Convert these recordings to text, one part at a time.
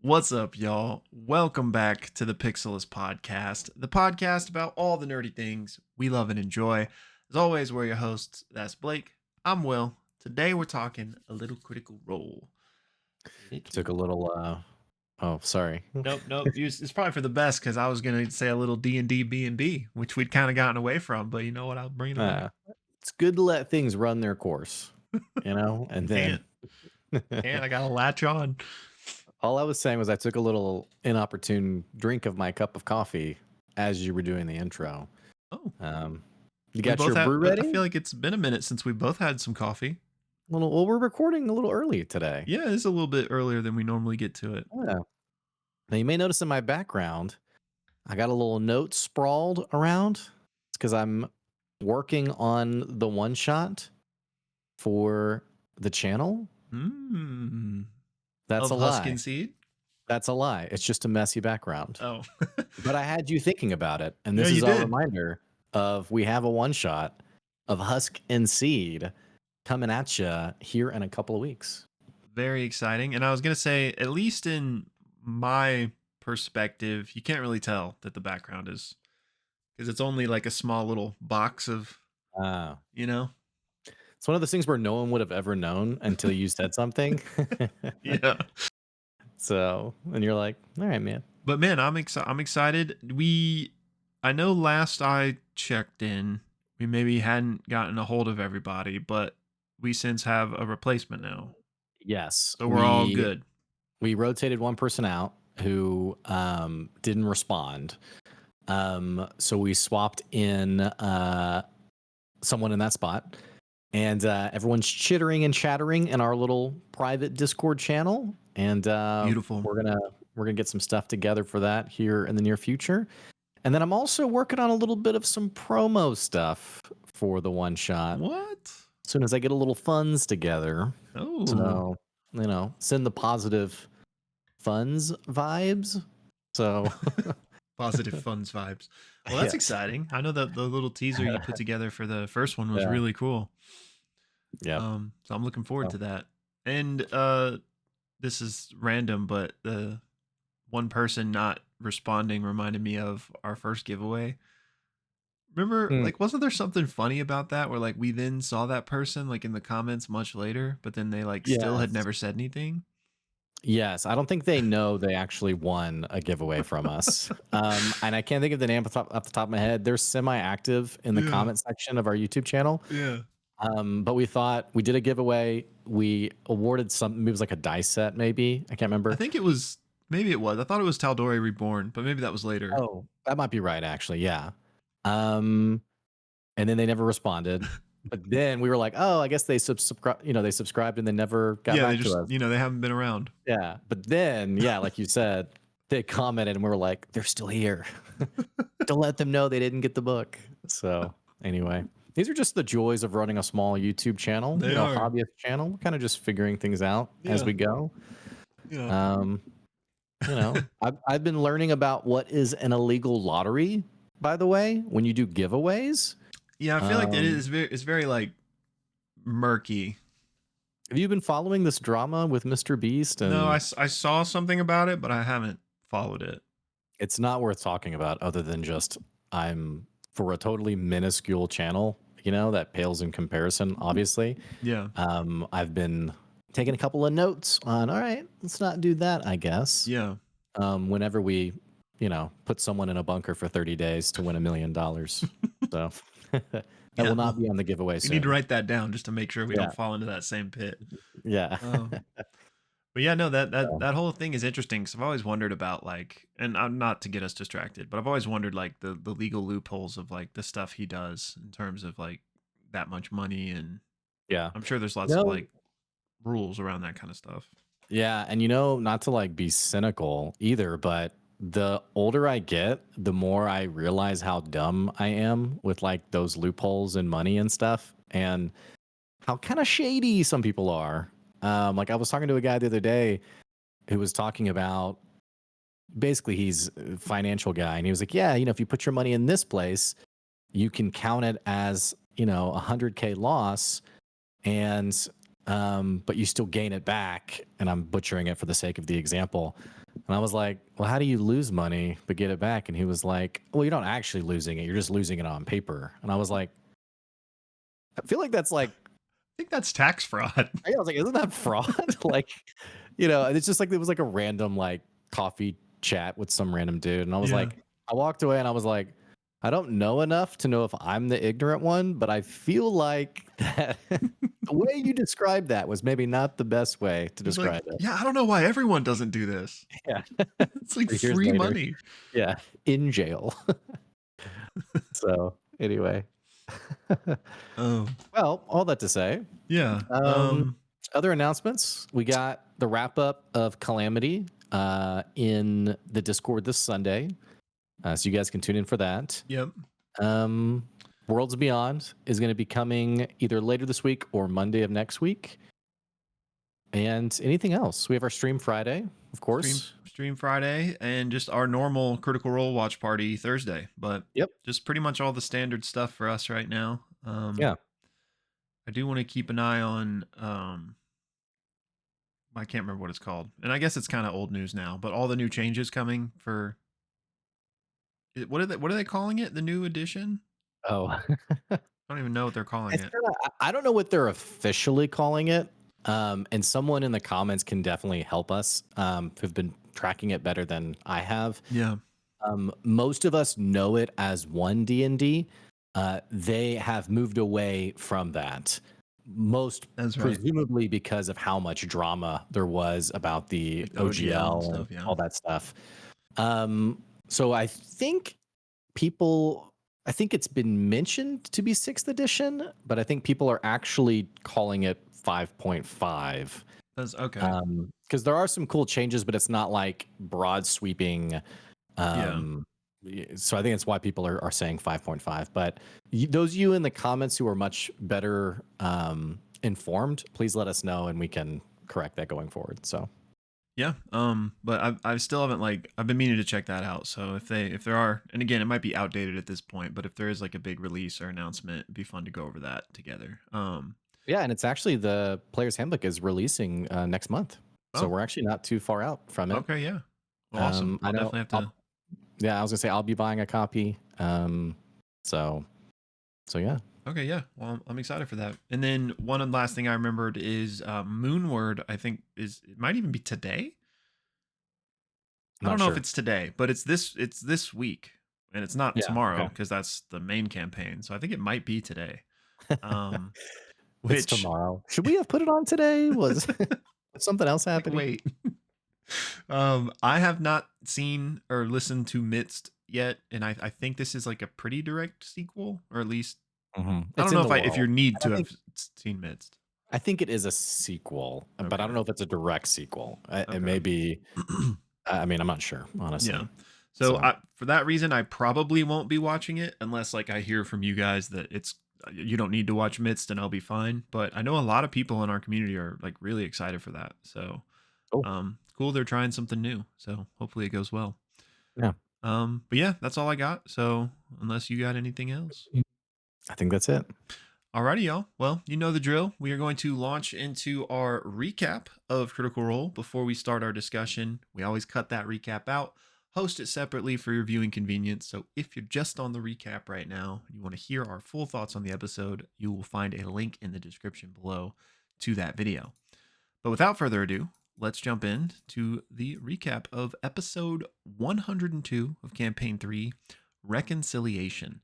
What's up, y'all? Welcome back to the Pixelists Podcast, the podcast about all the nerdy things we love and enjoy. As always, we're your hosts. That's Blake. I'm Will. Today we're talking a little Critical Role. Took a little oh, sorry. Nope. It's probably for the best because I was gonna say a little D&D B&B, which we'd kind of gotten away from. But you know what? I'll bring it back. It's good to let things run their course, and then Can't. I gotta latch on. all I was saying was I took a little inopportune drink of my cup of coffee as you were doing the intro. Oh, you got your brew ready? I feel like it's been a minute since we both had some coffee. Well, we're recording a little early today. Yeah, it's a little bit earlier than we normally get to it. Yeah. Now you may notice in my background, I got a little note sprawled around. It's because I'm working on the one shot for the channel. That's a Husk lie. and Seed? That's a lie. It's just a messy background. Oh. But I had you thinking about it. And this is a reminder of we have a one shot of Husk and Seed coming at you here in a couple of weeks. Very exciting. And I was going to say, at least in my perspective, you can't really tell that the background is, because it's only like a small little box of, It's one of those things where no one would have ever known until you said something. Yeah. So, and you're like, all right, man. But man, I'm excited. I know last I checked in, we maybe hadn't gotten a hold of everybody, but we since have a replacement now. Yes. So we're all good. We rotated one person out who didn't respond. So we swapped in someone in that spot. And everyone's chittering and chattering in our little private Discord channel. And beautiful. We're gonna get some stuff together for that here in the near future. And then I'm also working on a little bit of some promo stuff for the one shot. What? As soon as I get a little funds together. Oh. So, send the positive funds vibes. So positive funds vibes. Well, that's exciting. I know that the little teaser you put together for the first one was really cool. Yeah. So I'm looking forward to that. And this is random, but the one person not responding reminded me of our first giveaway. Remember, like, wasn't there something funny about that where like we then saw that person like in the comments much later, but then they like still had never said anything? Yes, I don't think they know they actually won a giveaway from us. And I can't think of the name off the top of my head. They're semi-active in the comment section of our YouTube channel. Yeah. But we thought we did a giveaway. We awarded something. It was like a dice set, maybe. I can't remember. I think it was. Maybe it was. I thought it was Tal'Dorei Reborn, but maybe that was later. Oh, that might be right, actually. Yeah. And then they never responded. But then we were like, oh, I guess they subscribed. They subscribed and they never got back to us. They haven't been around. Yeah. But then, like you said, they commented and we were like, they're still here. Don't let them know they didn't get the book. So anyway, these are just the joys of running a small YouTube channel, hobbyist channel. We're kind of just figuring things out as we go. Yeah. I've been learning about what is an illegal lottery, by the way, when you do giveaways. Yeah, I feel like it's very like murky. Have you been following this drama with Mr. Beast? No, I saw something about it, but I haven't followed it. It's not worth talking about other than just I'm for a totally minuscule channel, that pales in comparison, obviously. Yeah. I've been taking a couple of notes on, all right, let's not do that, I guess. Yeah. Whenever we, put someone in a bunker for 30 days to win $1 million. So that will not be on the giveaway soon. We need to write that down just to make sure we don't fall into that same pit. Yeah. But yeah, no, that whole thing is interesting because I've always wondered about like, and I'm not to get us distracted, but I've always wondered like the legal loopholes of like the stuff he does in terms of like that much money. And I'm sure there's lots of like rules around that kind of stuff. Yeah. And not to like be cynical either, but the older I get, the more I realize how dumb I am with like those loopholes and money and stuff, and how kind of shady some people are. Like I was talking to a guy the other day who was talking about, basically he's a financial guy, and he was like, yeah, if you put your money in this place, you can count it as, a 100K loss, and but you still gain it back. And I'm butchering it for the sake of the example. And I was like, well, how do you lose money but get it back? And he was like, well, you're not actually losing it. You're just losing it on paper. And I was like, I feel like that's like, I think that's tax fraud. I was like, isn't that fraud? Like, it's just like, it was like a random like coffee chat with some random dude. And I was Yeah. like, I walked away and I was like, I don't know enough to know if I'm the ignorant one, but I feel like that the way you described that was maybe not the best way to He's like, describe it. yeah, I don't know why everyone doesn't do this. Yeah. It's like 3 years free later. money. Yeah. In jail. So anyway. Oh, Well, all that to say, yeah. um, other announcements. We got the wrap up of Calamity in the Discord this Sunday. So you guys can tune in for that. Yep. Worlds Beyond is going to be coming either later this week or Monday of next week. And anything else? We have our stream Friday, of course. Stream Friday and just our normal Critical Role watch party Thursday. But Yep. just pretty much all the standard stuff for us right now. Yeah. I do want to keep an eye on I can't remember what it's called. And I guess it's kind of old news now, but all the new changes coming for what are they calling it? The new edition? Oh, I don't even know what they're calling it. I don't know what they're officially calling it. And someone in the comments can definitely help us who've been tracking it better than I have. Yeah. Most of us know it as one D&D. They have moved away from that. Most That's right. presumably because of how much drama there was about the Like OGL and and stuff, yeah. all that stuff. So I think it's been mentioned to be 6th edition, but I think people are actually calling it 5.5. That's okay. Because there are some cool changes, but it's not like broad sweeping. Yeah. So I think that's why people are saying 5.5. But those of you in the comments who are much better informed, please let us know and we can correct that going forward. So Yeah. But I still haven't I've been meaning to check that out. So if there are, and again, it might be outdated at this point, but if there is like a big release or announcement, it'd be fun to go over that together. Yeah, and it's actually the Player's Handbook is releasing next month, so we're actually not too far out from it. Okay, yeah. Well, awesome. I'll definitely have to. Yeah, I was gonna say I'll be buying a copy. So yeah. Okay, yeah. Well, I'm excited for that. And then one last thing I remembered is Moonward. I think it might even be today. I don't know if it's today, but it's this week, and it's not tomorrow because that's the main campaign. So I think it might be today. It's tomorrow. Should we have put it on today? Was something else happening? Wait. I have not seen or listened to Midst yet, and I think this is like a pretty direct sequel, or at least I don't know if you need to have seen Midst. I think it is a sequel, but I don't know if it's a direct sequel. It may be. I mean, I'm not sure, honestly. Yeah. So for that reason, I probably won't be watching it unless I hear from you guys that you don't need to watch Midst and I'll be fine. But I know a lot of people in our community are really excited for that. So cool. They're trying something new. So hopefully it goes well. Yeah. But yeah, that's all I got. So unless you got anything else, I think that's it. Alrighty, y'all. Well, you know the drill. We are going to launch into our recap of Critical Role. Before we start our discussion, we always cut that recap out, host it separately for your viewing convenience. So if you're just on the recap right now and you want to hear our full thoughts on the episode, you will find a link in the description below to that video. But without further ado, let's jump in to the recap of episode 102 of Campaign 3, Reconciliation.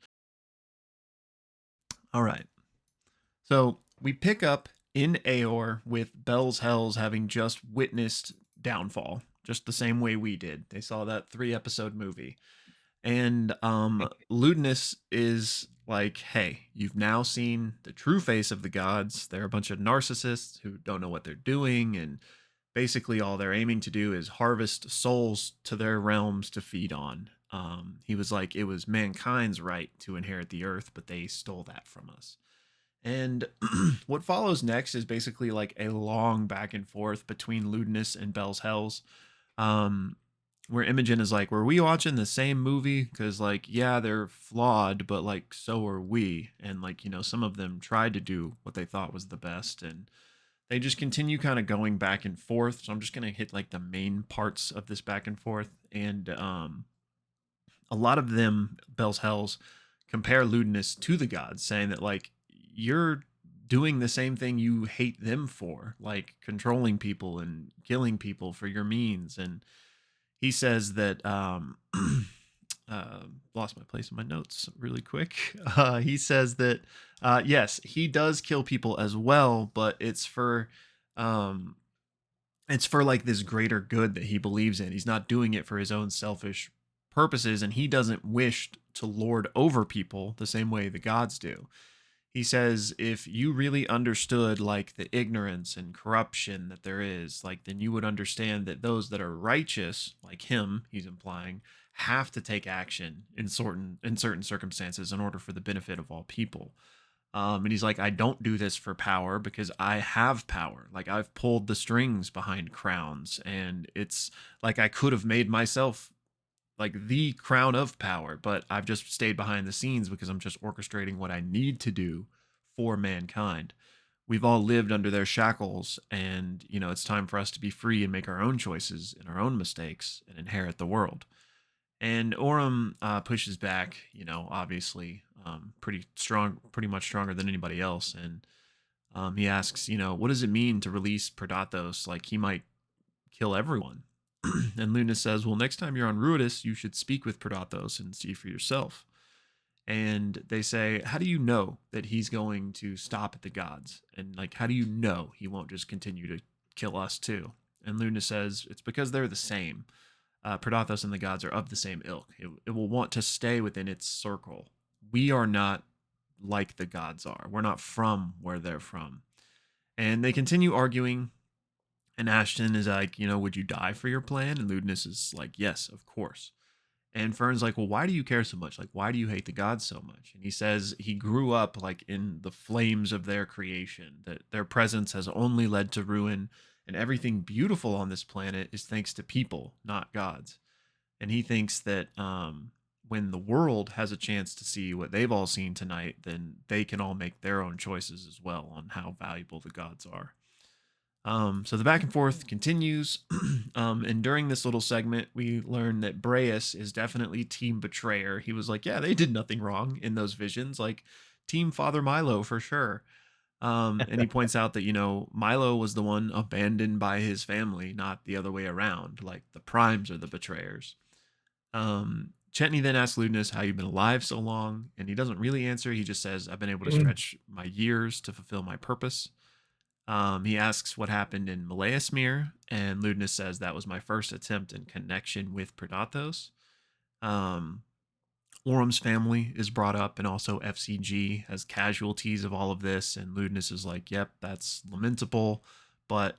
All right. So we pick up in Aor with Bell's Hells having just witnessed Downfall, just the same way we did. They saw that 3-episode movie. And Laudna is like, hey, you've now seen the true face of the gods. They're a bunch of narcissists who don't know what they're doing. And basically all they're aiming to do is harvest souls to their realms to feed on. He was like, it was mankind's right to inherit the earth, but they stole that from us. And what follows next is basically like a long back and forth between Laudna and Bell's Hells, where Imogen is like, were we watching the same movie? Because yeah, they're flawed, but so are we. And some of them tried to do what they thought was the best. And They just continue kind of going back and forth. So I'm just gonna hit like the main parts of this back and forth. And a lot of them, Bell's Hells, compare lewdness to the gods, saying that like you're doing the same thing you hate them for, like controlling people and killing people for your means. And he says that lost my place in my notes really quick. He says that yes, he does kill people as well, but um, it's for like this greater good that he believes in. He's not doing it for his own selfish purposes, and he doesn't wish to lord over people the same way the gods do. He says if you really understood like the ignorance and corruption that there is, like then you would understand that those that are righteous, like him, he's implying, have to take action in certain circumstances in order for the benefit of all people. And he's like, I don't do this for power because I have power. Like I've pulled the strings behind crowns, and it's like I could have made myself like the crown of power, but I've just stayed behind the scenes because I'm just orchestrating what I need to do for mankind. We've all lived under their shackles, and it's time for us to be free and make our own choices and our own mistakes and inherit the world. And Orem pushes back, obviously, pretty strong, pretty much stronger than anybody else. And he asks, what does it mean to release Predatos? Like he might kill everyone. And Luna says, well, next time you're on Ruidus, you should speak with Predatos and see for yourself. And they say, how do you know that he's going to stop at the gods? And like, how do you know he won't just continue to kill us too? And Luna says, it's because they're the same. Predathos and the gods are of the same ilk. It will want to stay within its circle. We are not like the gods are. We're not from where they're from. And they continue arguing. And Ashton is like, would you die for your plan? And Ludinus is like, yes, of course. And Fern's like, well, why do you care so much? Like, why do you hate the gods so much? And he says he grew up like in the flames of their creation, that their presence has only led to ruin, and everything beautiful on this planet is thanks to people, not gods. And he thinks that when the world has a chance to see what they've all seen tonight, then they can all make their own choices as well on how valuable the gods are. So the back and forth continues. And during this little segment, we learn that Breus is definitely team betrayer. He was like, yeah, they did nothing wrong in those visions, like team Father Milo for sure. And he points out that, Milo was the one abandoned by his family, not the other way around. Like the primes are the betrayers. Chetney then asks Ludinus how you've been alive so long, and he doesn't really answer. He just says, I've been able to stretch my years to fulfill my purpose. He asks what happened in Malaismere, and Ludinus says that was my first attempt in connection with Predatos. Orem's family is brought up, and also F.C.G. as casualties of all of this, and Ludinus is like, yep, that's lamentable, but,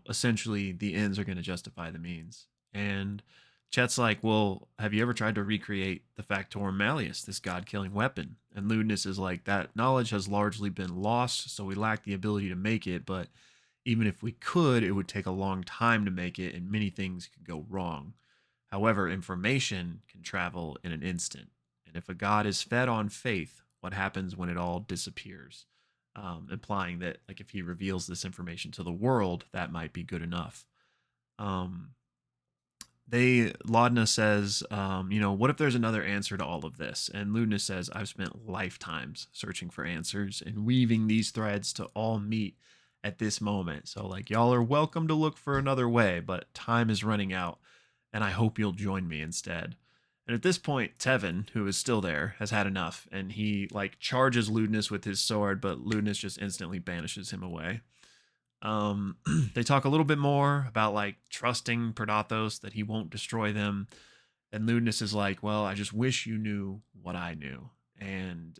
essentially the ends are going to justify the means. And Chet's like, well, have you ever tried to recreate the Factorum Malleus, this god-killing weapon? And Ludinus is like, that knowledge has largely been lost, so we lack the ability to make it, but even if we could, it would take a long time to make it, and many things could go wrong. However, information can travel in an instant. And if a god is fed on faith, what happens when it all disappears? Implying that, like, if he reveals this information to the world, that might be good enough. Laudna says, what if there's another answer to all of this? And Ludinus says, I've spent lifetimes searching for answers and weaving these threads to all meet at this moment. So, like, y'all are welcome to look for another way, but time is running out, and I hope you'll join me instead. And at this point, Tevin, who is still there, has had enough, and he like charges Ludinus with his sword, but Ludinus just instantly banishes him away. They talk a little bit more about like trusting Predathos, that he won't destroy them. And Ludinus is like, well, I just wish you knew what I knew. And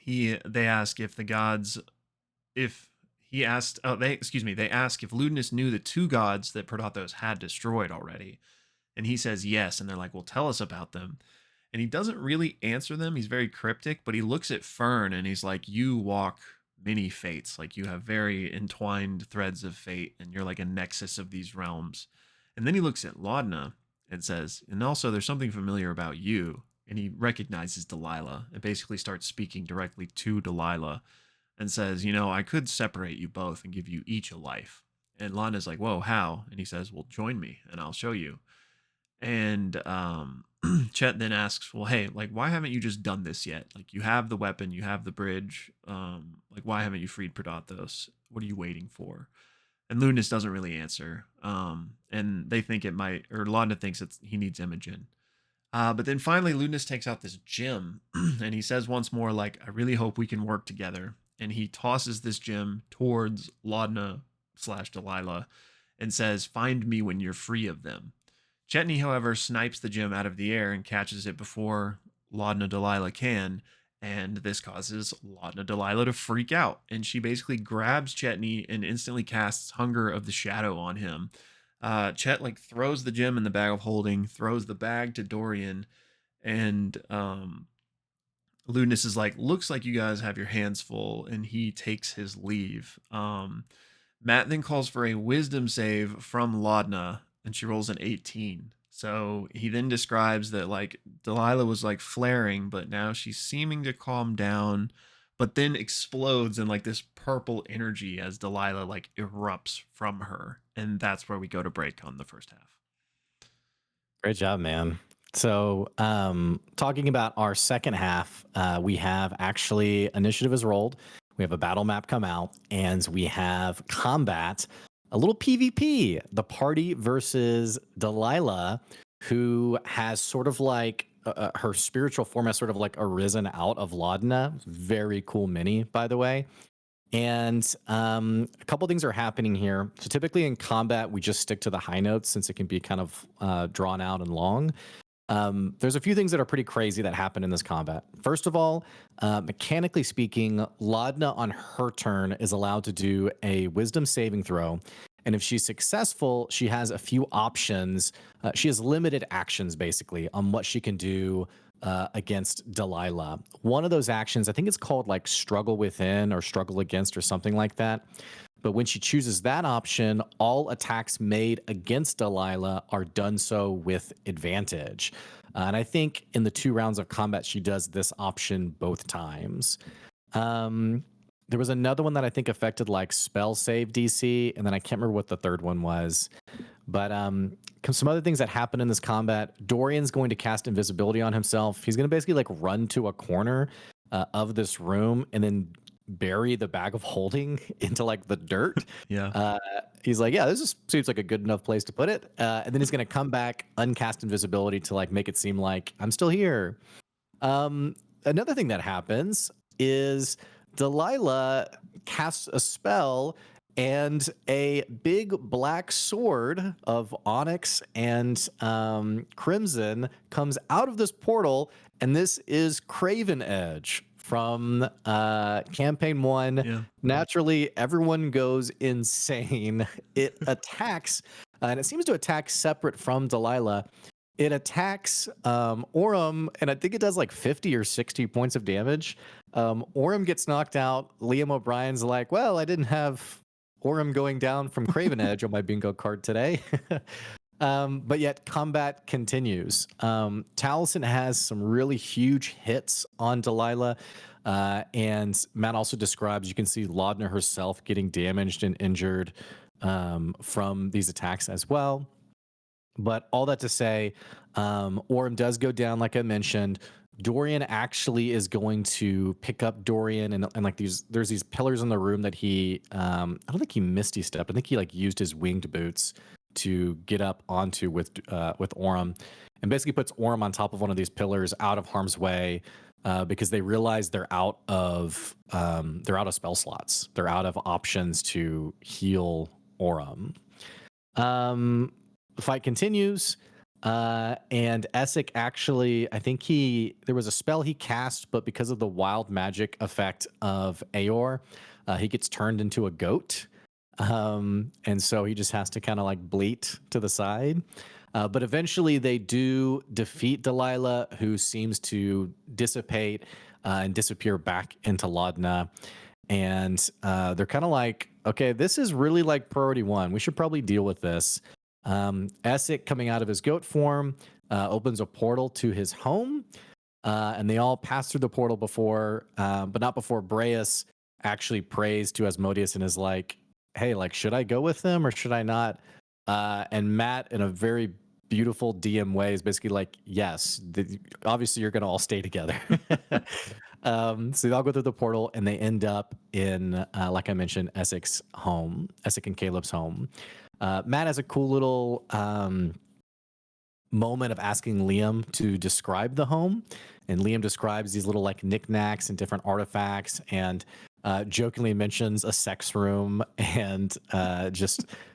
they ask if the gods, if he asked, they ask if Ludinus knew the two gods that Predathos had destroyed already. And he says yes. And they're like, well, tell us about them. And he doesn't really answer them. He's very cryptic, but he looks at Fern and he's like, you walk many fates. Like you have very entwined threads of fate, and you're like a nexus of these realms. And then he looks at Laudna and says, and also there's something familiar about you. And he recognizes Delilah and basically starts speaking directly to Delilah. and says, I could separate you both and give you each a life. And Laudna's like, whoa, how? And he says, well, join me and I'll show you. And Chet then asks, well, hey, like, why haven't you just done this yet? Like, you have the weapon, you have the bridge. Like, why haven't you freed Predatos? What are you waiting for? And Lunas doesn't really answer. And they think it might, or Laudna thinks he needs Imogen. But then finally, Lunas takes out this gem and he says once more, like, I really hope we can work together. And he tosses this gem towards Laudna slash Delilah and says, find me when you're free of them. Chetney, however, snipes the gem out of the air and catches it before Laudna Delilah can. And this causes Laudna Delilah to freak out. And she basically grabs Chetney and instantly casts Hunger of the Shadow on him. Chet like throws the gem in the bag of holding, throws the bag to Dorian, and Ludinus is like, looks like you guys have your hands full, and he takes his leave. Matt then calls for a wisdom save from Laudna, and she rolls an 18. So he then describes that like Delilah was like flaring, but now she's seeming to calm down, but then explodes in like this purple energy as Delilah like erupts from her. And that's where we go to break on the first half. Great job, man. So, talking about our second half, we have actually initiative is rolled. We have a battle map come out, and we have combat, a little PvP. The party versus Delilah, who has sort of like her spiritual form has sort of like arisen out of Laudna. Very cool mini, by the way. And a couple things are happening here. So typically in combat, we just stick to the high notes since it can be kind of drawn out and long. There's a few things that are pretty crazy that happen in this combat. First of all, mechanically speaking, Laudna on her turn is allowed to do a wisdom saving throw. And if she's successful, she has a few options. She has limited actions basically on what she can do against Delilah. One of those actions, I think it's called like struggle within or struggle against or something like that. But when she chooses that option, all attacks made against Delilah are done so with advantage. And I think in the 2 rounds of combat, she does this option both times. There was another one that I think affected like spell save DC, and then I can't remember what the third one was. But some other things that happen in this combat, Dorian's going to cast invisibility on himself. He's going to basically like run to a corner of this room and then bury the bag of holding into like the dirt. Yeah. He's like, yeah, this just seems like a good enough place to put it. And then he's going to come back, uncast invisibility to like make it seem like I'm still here. Another thing that happens is Delilah casts a spell and a big black sword of onyx and crimson comes out of this portal, and this is Craven Edge from campaign 1. Yeah. Naturally, everyone goes insane. It attacks, and it seems to attack separate from Delilah. It attacks Orem, and I think it does like 50 or 60 points of damage. Orem gets knocked out. Liam O'Brien's like, well, I didn't have Orem going down from Craven Edge on my bingo card today. But yet combat continues. Taliesin has some really huge hits on Delilah. And Matt also describes, you can see Laudna herself getting damaged and injured from these attacks as well. But all that to say, Orem does go down, like I mentioned. Dorian actually is going to pick up Dorian and like there's these pillars in the room that he I don't think he misty stepped. I think he like used his winged boots to get up onto with Orem, and basically puts Orem on top of one of these pillars out of harm's way because they realize they're out of spell slots. They're out of options to heal Orem. The fight continues. And Essek actually, I think there was a spell he cast, but because of the wild magic effect of Aor, he gets turned into a goat. And so he just has to kind of like bleat to the side. But eventually they do defeat Delilah, who seems to dissipate and disappear back into Laudna. And they're kind of like, okay, this is really like priority 1. We should probably deal with this. Essek, coming out of his goat form, opens a portal to his home, and they all pass through the portal before, but not before Breus actually prays to Asmodeus and is like, "Hey, like, should I go with them or should I not?" And Matt, in a very beautiful DM way, is basically like, "Yes, obviously you're gonna all stay together." So they all go through the portal and they end up in, like I mentioned, Essex and Caleb's home. Matt has a cool little moment of asking Liam to describe the home. And Liam describes these little like knickknacks and different artifacts and jokingly mentions a sex room and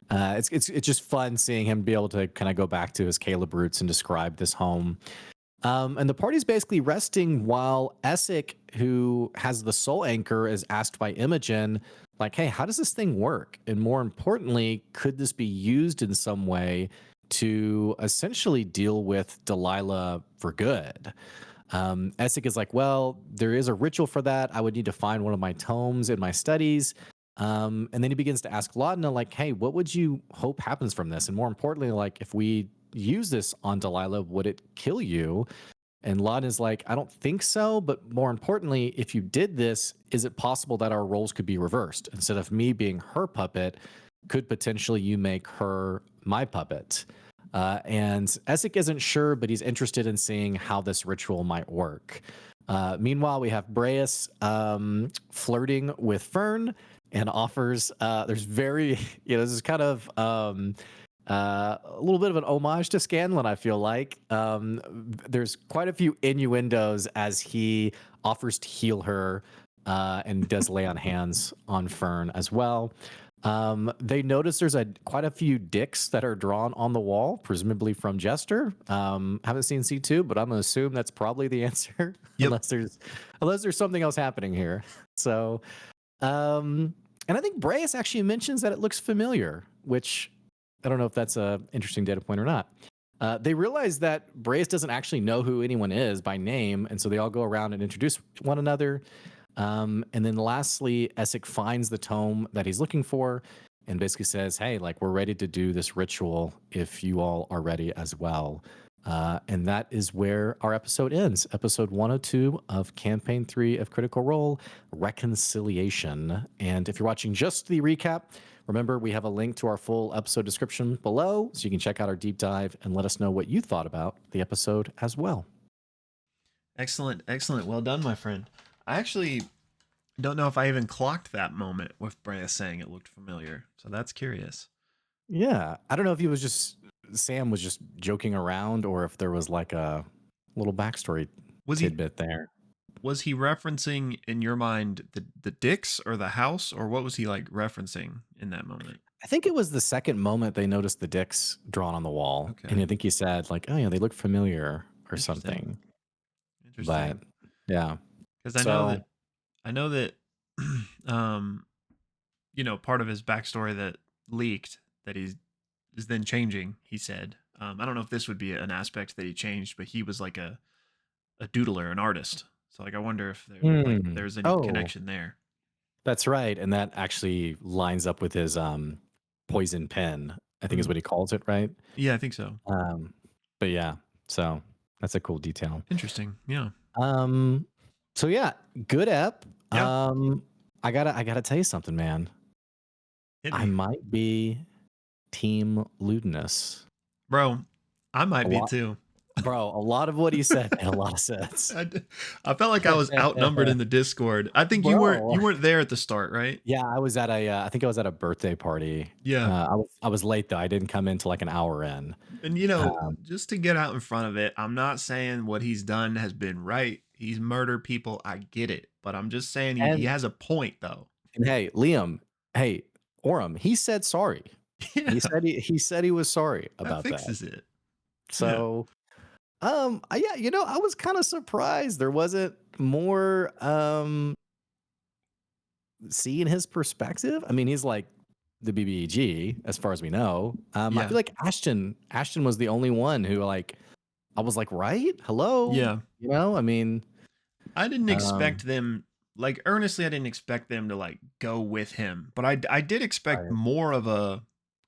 it's just fun seeing him be able to kind of go back to his Caleb roots and describe this home. And the party's basically resting while Essek, who has the soul anchor, is asked by Imogen, like, hey, how does this thing work? And more importantly, could this be used in some way to essentially deal with Delilah for good? Essek is like, well, there is a ritual for that. I would need to find one of my tomes in my studies. And then he begins to ask Laudna, like, hey, what would you hope happens from this? And more importantly, like, if we use this on Delilah, would it kill you? And Laudna's like, I don't think so. But more importantly, if you did this, is it possible that our roles could be reversed? Instead of me being her puppet, could potentially you make her my puppet? And Essek isn't sure, but he's interested in seeing how this ritual might work. Meanwhile, we have Breas flirting with Fern and offers, there's very, this is kind of a little bit of an homage to Scanlan, I feel like. There's quite a few innuendos as he offers to heal her and does lay on hands on Fern as well. They notice there's quite a few dicks that are drawn on the wall, presumably from Jester. Haven't seen C2, but I'm gonna assume that's probably the answer, Yep. unless there's something else happening here. So, and I think Breas actually mentions that it looks familiar, which I don't know if that's a interesting data point or not. They realize that Breas doesn't actually know who anyone is by name, and so they all go around and introduce one another. And then lastly, Essek finds the tome that he's looking for and basically says, hey, like, we're ready to do this ritual if you all are ready as well. And that is where our episode ends. Episode 102 of Campaign 3 of Critical Role, Reconciliation. And if you're watching just the recap, remember, we have a link to our full episode description below, so you can check out our deep dive and let us know what you thought about the episode as well. Excellent, excellent. Well done, my friend. I actually don't know if I even clocked that moment with Breas saying it looked familiar, so that's curious. Yeah, I don't know if he was just Sam was just joking around, or if there was like a little backstory tidbit there. Was he referencing in your mind the dicks or the house, or what was he like referencing in that moment? I think it was the second moment they noticed the dicks drawn on the wall, Okay. and I think he said like, "Oh yeah, they look familiar" or something. Interesting. But yeah, because I know that part of his backstory that leaked that he is then changing. He said, I don't know if this would be an aspect that he changed, but he was like a doodler, an artist. So like, I wonder if there's any connection there. That's right, and that actually lines up with his poison pen, I think is what he calls it, right? Yeah, I think so. But yeah, so that's a cool detail. Interesting. Yeah. So yeah, good ep. Yeah. I gotta tell you something, man. I might be Team Ludinus. Bro, I might be too. Bro, a lot of what he said made a lot of sense. I felt like I was outnumbered in the Discord. I think you weren't there at the start, right? Yeah, I was at I think I was at a birthday party. Yeah. I was late though. I didn't come in till like an hour in. And just to get out in front of it, I'm not saying what he's done has been right. He's murdered people. I get it. But I'm just saying he has a point though. And hey, Liam, hey, Orem, he said sorry. Yeah. He said he was sorry about that. Fixes it. So yeah, I was kind of surprised there wasn't more seeing his perspective. I mean, he's like the BBEG as far as we know. I feel like Ashton was the only one who like I was like, right? Hello? Yeah. I mean, I didn't expect them like earnestly I didn't expect them to like go with him, but I did expect more of a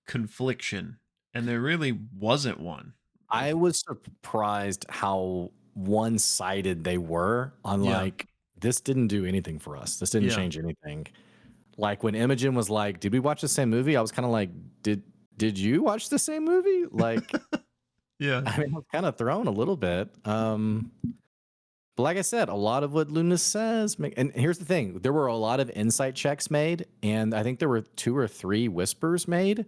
confliction, and there really wasn't one. I was surprised how one-sided they were on like this didn't do anything for us. This didn't Yeah. change anything. Like when Imogen was like, "Did we watch the same movie?" I was kind of like, "Did you watch the same movie?" Like, Yeah. I mean, I was kind of thrown a little bit. But like I said, a lot of what Luna says, and here's the thing: there were a lot of insight checks made, and I think there were 2 or 3 whispers made.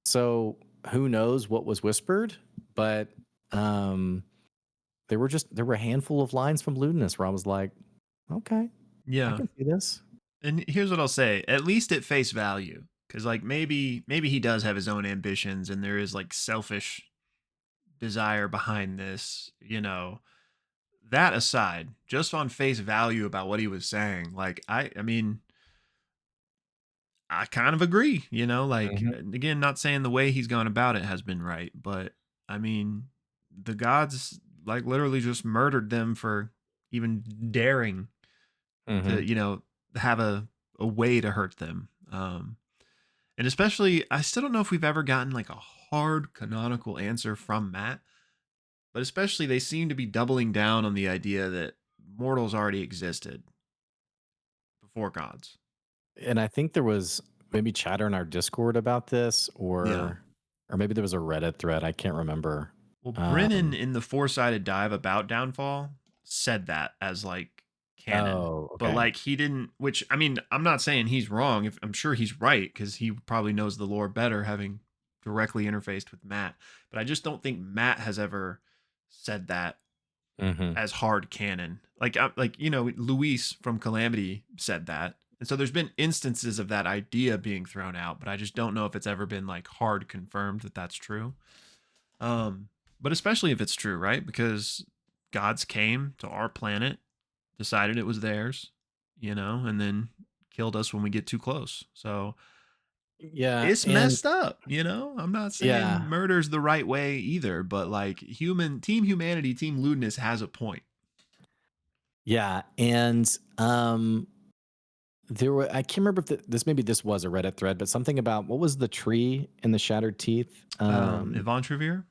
So who knows what was whispered? But um, there were a handful of lines from Ludinus where I was like, okay, I Yeah. can see this. And here's what I'll say, at least at face value, because like maybe he does have his own ambitions and there is like selfish desire behind this, you know. That aside, just on face value about what he was saying, like I mean, I kind of agree, you know, like Mhm. again, not saying the way he's gone about it has been right, but I mean, the gods like literally just murdered them for even daring to, Mhm. you know, have a way to hurt them. And especially, I still don't know if we've ever gotten like a hard canonical answer from Matt, but especially they seem to be doubling down on the idea that mortals already existed before gods. And I think there was maybe chatter in our Discord about this, Yeah. or maybe there was a Reddit thread. I can't remember. Well, Brennan Um, in the four-sided dive about Downfall said that as like canon. oh, But okay. like he didn't, which I mean, I'm not saying he's wrong. If I'm sure he's right because he probably knows the lore better, having directly interfaced with Matt. But I just don't think Matt has ever said that Hmm. as hard canon. Like you know, Luis from Calamity said that. And so there's been instances of that idea being thrown out, but I just don't know if it's ever been like hard confirmed that that's true. Um, but especially if it's true, right? Because gods came to our planet, decided it was theirs, you know, and then killed us when we get too close. So Yeah, it's and messed up, you know. I'm not saying yeah, murder's the right way either, but like team humanity, team lewdness has a point. yeah, and there were I can't remember if this maybe this was a Reddit thread, but something about what was the tree in the shattered teeth? Yvonne Trevier.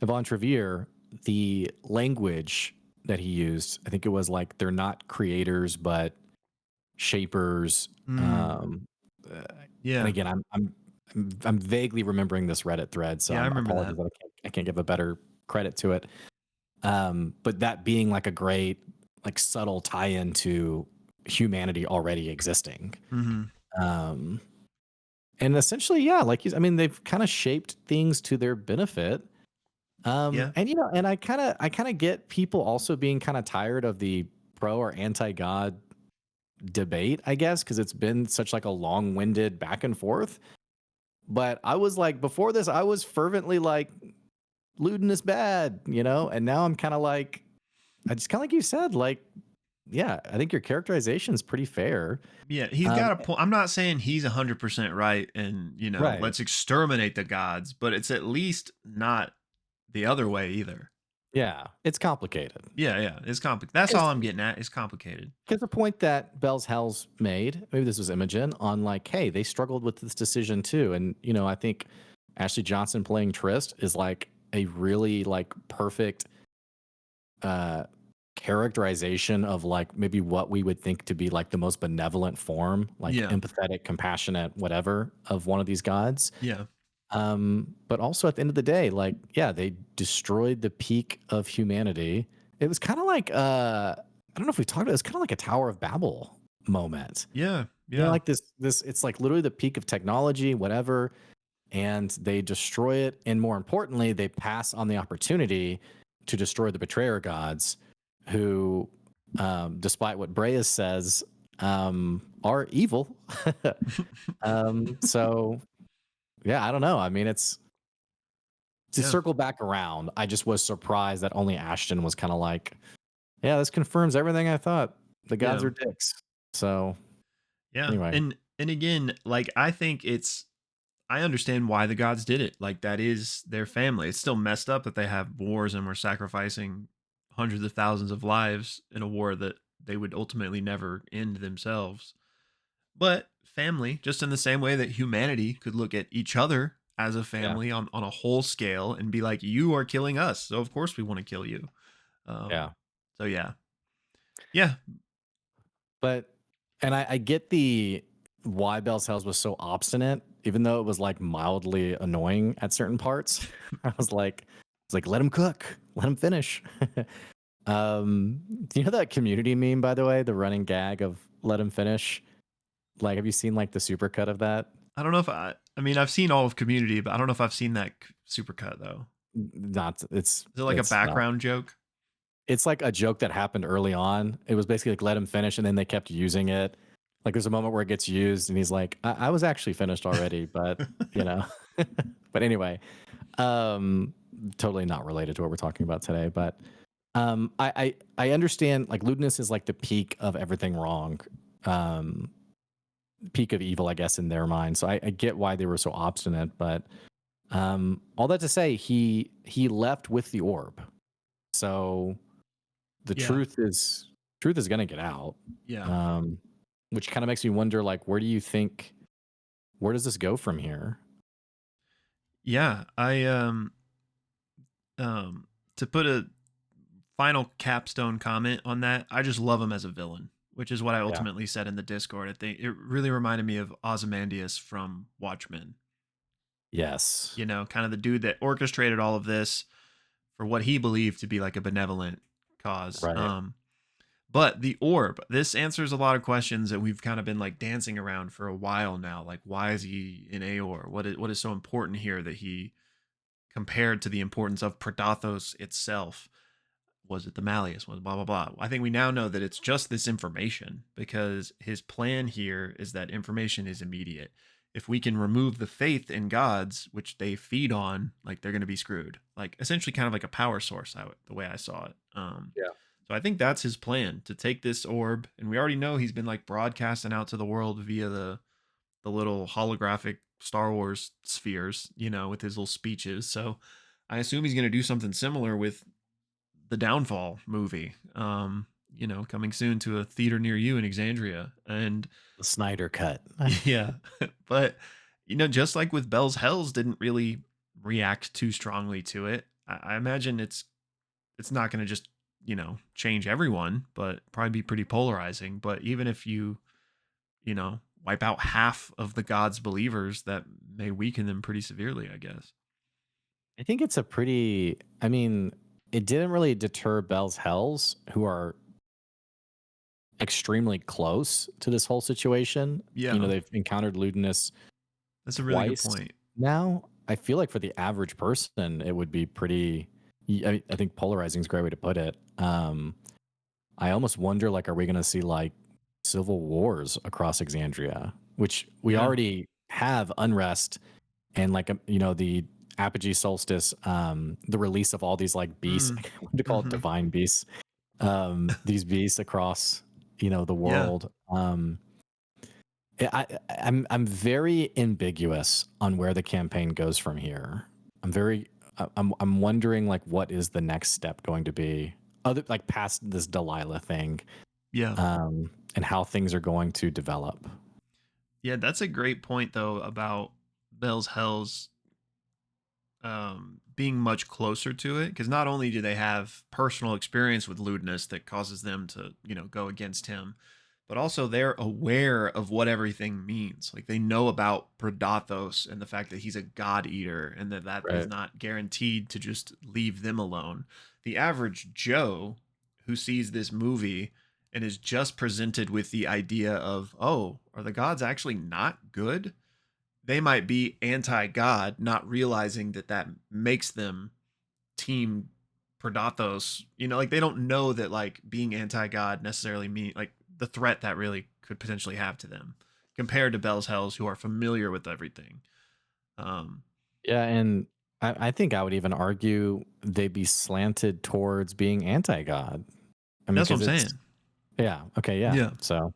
Yvonne Trevier, the language that he used, I think it was like they're not creators but shapers. Mm, Uh, and yeah, again, I'm vaguely remembering this Reddit thread, so yeah, I I'm remember apologies that. that I can't give a better credit to it. But that being like a great, like subtle tie-in to humanity already existing. Mm-hmm. Um, and essentially, yeah, like I mean, they've kind of shaped things to their benefit. Yeah, And and I kind of get people also being kind of tired of the pro or anti-God debate, I guess, because it's been such like a long-winded back and forth. But I was like, before this, I was fervently like, Luden is bad, and now I'm kind of like, I just kind of like you said, like, yeah, I think your characterization is pretty fair. yeah, he's Um, got a point. I'm not saying he's 100% right, and you know, right. let's exterminate the gods, but it's at least not the other way either. Yeah, it's complicated. Yeah, yeah, it's complicated. That's all Because I'm getting at. It's complicated. the point that Bell's Hells made, maybe this was Imogen, on like, hey, they struggled with this decision too. And, I think Ashley Johnson playing Trist is like a really like perfect uh characterization of like maybe what we would think to be like the most benevolent form, like Yeah, empathetic, compassionate, whatever, of one of these gods. yeah, But also at the end of the day, like, yeah, they destroyed the peak of humanity. It was kind of like I don't know if we talked about it, it's kind of like a Tower of Babel moment. yeah, yeah, Like this it's like literally the peak of technology, whatever, and they destroy it. And more importantly, they pass on the opportunity to destroy the betrayer gods, who, despite what Breas says, are evil. So yeah, I don't know. I mean, it's to yeah, circle back around. I just was surprised that only Ashton was kind of like, yeah, this confirms everything I thought. The gods yeah, are dicks. So yeah. anyway, And again, like I think it's I understand why the gods did it. Like that is their family. It's still messed up that they have wars and we're sacrificing hundreds of thousands of lives in a war that they would ultimately never end themselves. But family, just in the same way that humanity could look at each other as a yeah, family on a whole scale and be like, you are killing us. So of course we want to kill you. Um, yeah. so yeah. Yeah. But and I get the why Bell's House was so obstinate, even though it was like mildly annoying at certain parts. I was like, let him cook, let him finish. Do you know that community meme, by the way, the running gag of let him finish? Like, have you seen like the supercut of that? I don't know if I mean, I've seen all of Community, but I don't know if I've seen that supercut though. Not Is it like a it's not. background joke? It's like a joke that happened early on. It was basically like let him finish, and then they kept using it. Like there's a moment where it gets used, and he's like, I was actually finished already, but you know. But anyway, um, totally not related to what we're talking about today. But I understand like lewdness is like the peak of everything wrong, um, peak of evil, I guess, in their mind. So I get why they were so obstinate. But all that to say, he left with the orb. So the Yeah. truth is going to get out, Yeah. um, which kind of makes me wonder, like, where does this go from here? Yeah. Um to put a final capstone comment on that, I just love him as a villain, which is what I Yeah. ultimately said in the Discord. I think it really reminded me of Ozymandias from Watchmen. Yes. You know, kind of the dude that orchestrated all of this for what he believed to be like a benevolent cause. Right. But the orb, this answers a lot of questions that we've kind of been like dancing around for a while now. Like, why is he in Aor? What is so important here that he compared to the importance of Predathos itself? Was it the Malleus? Was blah blah blah? I think we now know that it's just this information because his plan here is that information is immediate. If we can remove the faith in gods, which they feed on, like they're going to be screwed. Like essentially, kind of like a power source. The way I saw it. Yeah. So I think that's his plan to take this orb, and we already know he's been like broadcasting out to the world via the little holographic Star Wars spheres, you know, with his little speeches. So I assume he's going to do something similar with the Downfall movie. You know, coming soon to a theater near you in Exandria. And The Snyder cut. yeah, but you know, just like with Bell's Hells didn't really react too strongly to it. I imagine it's not going to just, you know, change everyone, but probably be pretty polarizing. But even if you know, wipe out half of the God's believers, that may weaken them pretty severely, I guess. I think it's a pretty. I mean, it didn't really deter Bell's Hells, who are extremely close to this whole situation. You know, Yeah, they've encountered lewdness that's a really good twice point. now. I feel like for the average person, it would be pretty. I think polarizing is a great way to put it. I almost wonder, like, are we going to see like civil wars across Exandria, which we Yeah. already have unrest and like you know the apogee solstice, the release of all these like beasts, Mm. I want to call it Hmm. divine beasts, these beasts across the Yeah. world. I'm very ambiguous on where the campaign goes from here. I'm wondering like what is the next step going to be, other like past this Delilah thing, Yeah. and how things are going to develop. Yeah. That's a great point, though, about Bell's Hells being much closer to it. Because not only do they have personal experience with lewdness that causes them to, you know, go against him, but also they're aware of what everything means. Like they know about Predathos and the fact that he's a god eater and that is Right. not guaranteed to just leave them alone. The average Joe who sees this movie and is just presented with the idea of, oh, are the gods actually not good? They might be anti-god, not realizing that that makes them team Predathos. You know, like they don't know that like being anti-god necessarily mean like the threat that really could potentially have to them compared to Bell's Hells who are familiar with everything. Um, Yeah, and I think I would even argue they'd be slanted towards being anti-God. I mean, that's what because I'm it's saying. yeah, okay, yeah. Yeah. So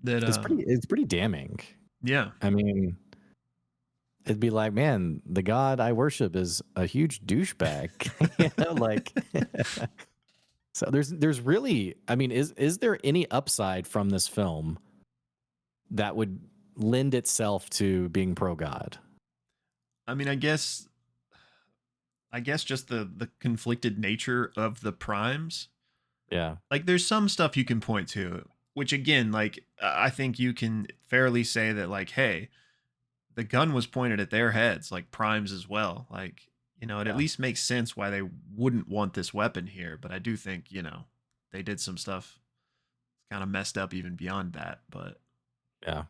That it's pretty damning. yeah. I mean, it'd be like, man, the God I worship is a huge douchebag. Like so there's really, I mean, is there any upside from this film that would lend itself to being pro God? I mean, I guess just the conflicted nature of the primes. Yeah. Like there's some stuff you can point to. which again, like I think you can fairly say that, like, hey, the gun was pointed at their heads, like Prime's as well. Like, it at Yeah. least makes sense why they wouldn't want this weapon here. But I do think, they did some stuff kind of messed up even beyond that. But Yeah.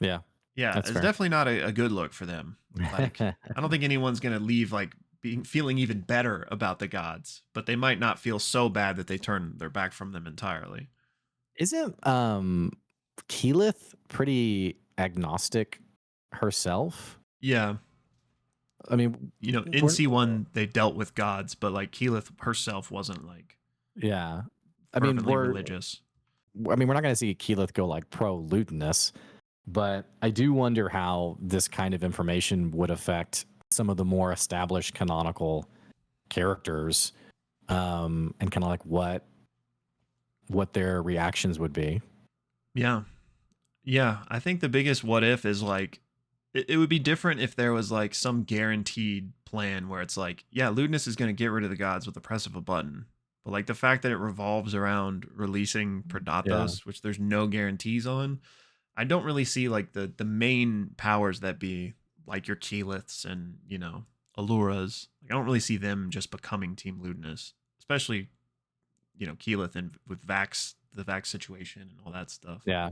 Yeah. yeah, That's it's fair. definitely not a good look for them. Like, I don't think anyone's gonna leave like being feeling even better about the gods, but they might not feel so bad that they turn their back from them entirely. Isn't Keyleth pretty agnostic herself? Yeah, I mean, in we're C1 they dealt with gods, but like Keyleth herself wasn't like yeah. I mean, fervently religious. we're not going to see Keyleth go like pro Ludinus, but I do wonder how this kind of information would affect some of the more established canonical characters, and kind of like what their reactions would be. Yeah. Yeah, I think the biggest what if is like it would be different if there was like some guaranteed plan where it's like, yeah, Ludinus is going to get rid of the gods with the press of a button. But like the fact that it revolves around releasing Yeah, Predatos, which there's no guarantees on, I don't really see like the main powers that be like your Keyleths and, Alluras. Like I don't really see them just becoming Team Ludinus, especially, Keyleth and with the Vax situation and all that stuff. yeah.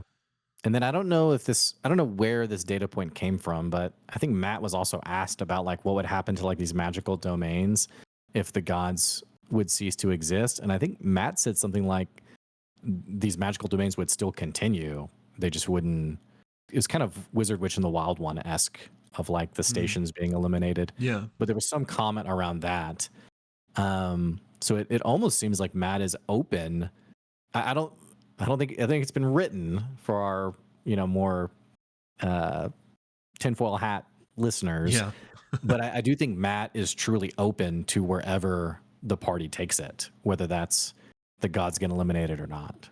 And then I don't know I don't know where this data point came from, but I think Matt was also asked about like what would happen to like these magical domains if the gods would cease to exist. And I think Matt said something like these magical domains would still continue. They just wouldn't. It was kind of Wizard Witch and the Wild One esque of like the Mm, stations being eliminated. yeah. But there was some comment around that. So it almost seems like Matt is open. I don't I think it's been written for our more uh, tinfoil hat listeners, Yeah. but I do think Matt is truly open to wherever the party takes it, whether that's the gods get eliminated or not.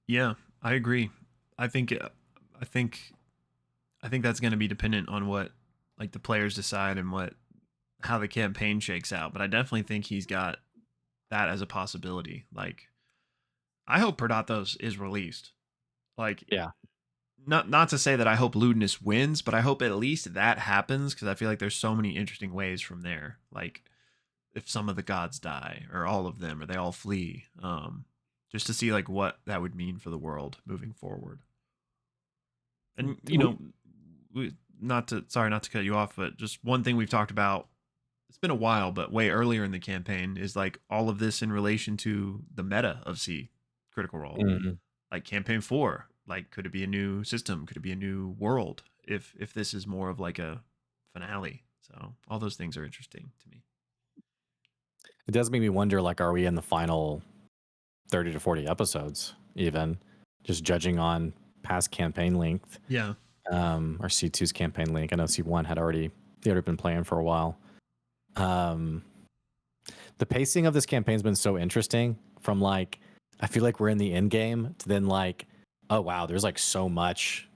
Yeah, I agree. I think I think I think that's going to be dependent on what like the players decide and what how the campaign shakes out, but I definitely think he's got that as a possibility. Like I hope Predatos is released. Like Yeah, not to say that I hope Ludinus wins, but I hope at least that happens because I feel like there's so many interesting ways from there. Like if some of the gods die or all of them or they all flee, just to see like what that would mean for the world moving forward. And not to sorry not to cut you off, but just one thing we've talked about. It's been a while, but way earlier in the campaign is like all of this in relation to the meta of C Critical Role. Mhm. Like campaign 4, like could it be a new system? Could it be a new world? If this is more of like a finale. So all those things are interesting to me. It does make me wonder. Like, are we in the final 30 to 40 episodes? Even just judging on past campaign length, Yeah. or C2's campaign length. I know C1 had already been playing for a while. Um, the pacing of this campaign's been so interesting. From like, I feel like we're in the end game to then like, oh wow, there's like so much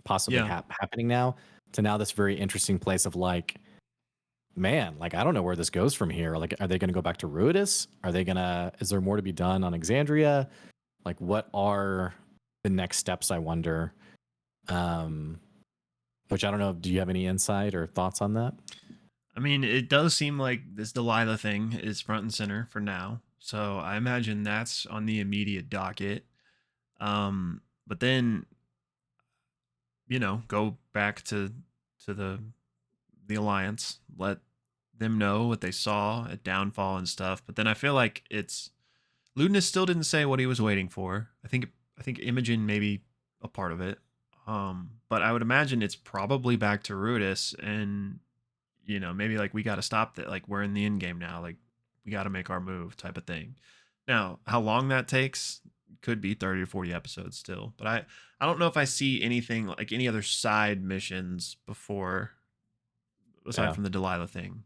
possibly Yeah. happening now, to now this very interesting place of like, man, like I don't know where this goes from here. Like, are they going to go back to Ruidus? Are they gonna? Is there more to be done on Exandria? Like, what are the next steps? I wonder. Um, which I don't know. Do you have any insight or thoughts on that? I mean, it does seem like this Delilah thing is front and center for now. So I imagine that's on the immediate docket. But then, go back to the alliance, let them know what they saw at downfall and stuff. But then I feel like it's Ludinus still didn't say what he was waiting for. I think Imogen may be a part of it. But I would imagine it's probably back to Rudis and maybe like we got to stop that. Like we're in the end game now. Like we got to make our move type of thing. Now, how long that takes could be 30 or 40 episodes still. But I don't know if I see anything like any other side missions before aside Yeah, from the Delilah thing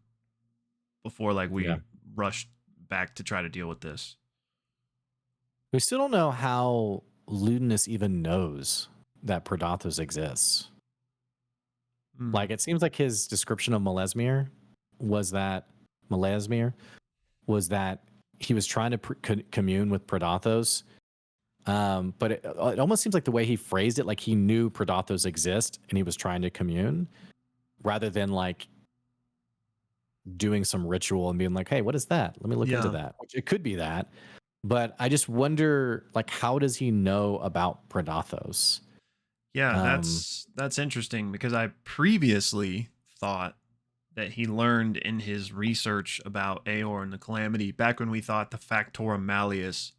before like yeah. we rush back to try to deal with this. We still don't know how Ludinus even knows that Predathos exists. Mm, Like, it seems like his description of was that Melesmere was that he was trying to commune with Predathos, But it almost seems like the way he phrased it, like he knew Predathos exist and he was trying to commune, rather than like doing some ritual and being like, "Hey, what is that? Let me look into Yeah. that." Which it could be that, but I just wonder, like, how does he know about Predathos? Yeah, Um, that's interesting because I previously thought that he learned in his research about Aor and the Calamity back when we thought the Factorum Malleus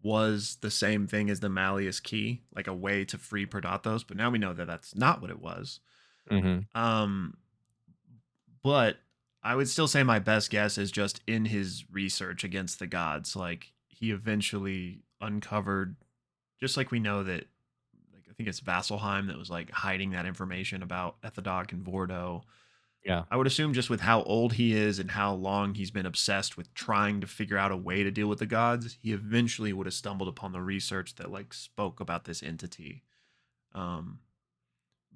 was the same thing as the Malleus Key, like a way to free Predathos, but now we know that that's not what it was. mhm. Um, but I would still say my best guess is just in his research against the gods. Like he eventually uncovered, just like we know that, like I think it's Vasselheim that was like hiding that information about Ethodoc and Vordo. Yeah, I would assume just with how old he is and how long he's been obsessed with trying to figure out a way to deal with the gods, he eventually would have stumbled upon the research that like spoke about this entity. Um,